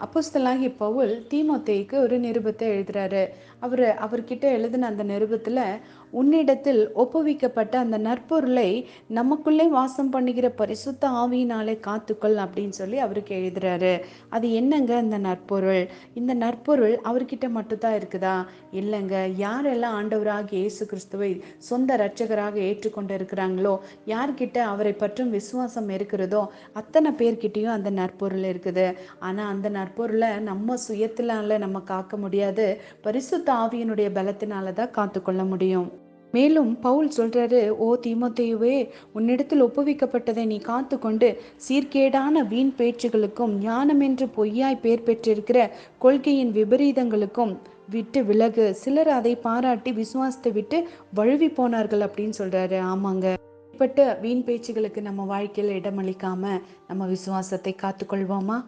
அப்போஸ்தலனாகிய பவுல் தீமோத்தேயுக்கு ஒரு நிருபத்தை எழுதுறாரு. அவர்கிட்ட எழுதின அந்த நிருபத்துல, உன்னிடத்தில் ஒப்புவிக்கப்பட்ட அந்த நற்பொருளை நமக்குள்ளே வாசம் பண்ணுகிற பரிசுத்த ஆவியினாலே காத்துக்கொள் அப்படின்னு சொல்லி அவருக்கு எழுதுறாரு. அது என்னங்க இந்த நற்பொருள்? இந்த நற்பொருள் அவர்கிட்ட மட்டும்தான் இருக்குதா? இல்லைங்க. யாரெல்லாம் ஆண்டவராகிய இயேசு கிறிஸ்துவை சொந்த இரட்சகராக ஏற்றுக்கொண்டு இருக்கிறாங்களோ, யார்கிட்ட அவரை பற்றும் விசுவாசம் இருக்கிறதோ, அத்தனை பேர்கிட்டயும் அந்த நற்பொருள் இருக்குது. ஆனா அந்த நற்பொருளை நம்ம சுயத்தினால நம்ம காக்க முடியாது. பரிசுத்த ஆவியினுடைய பலத்தினால தான் காத்துக்கொள்ள முடியும். மேலும் பவுல் சொல்றாரு, ஓ தீமோத்தேயுவே, உன்னிடத்தில் ஒப்புவிக்கப்பட்டதை நீ காத்துக்கொண்டு சீர்கேடான வீண் பேச்சுகளுக்கும் ஞானமென்று பொய்யாய் பேர் பெற்றிருக்கிற கொள்கையின் விபரீதங்களுக்கும் விட்டு விலகு. சிலர் அதை பாராட்டி விசுவாசத்தை விட்டு வழுவி போனார்கள் அப்படின்னு சொல்றாரு. ஆமாங்க. இப்படிப்பட்ட வீண் பேச்சுகளுக்கு நம்ம வாழ்க்கையில இடமளிக்காம நம்ம விசுவாசத்தை காத்துக்கொள்வோமா?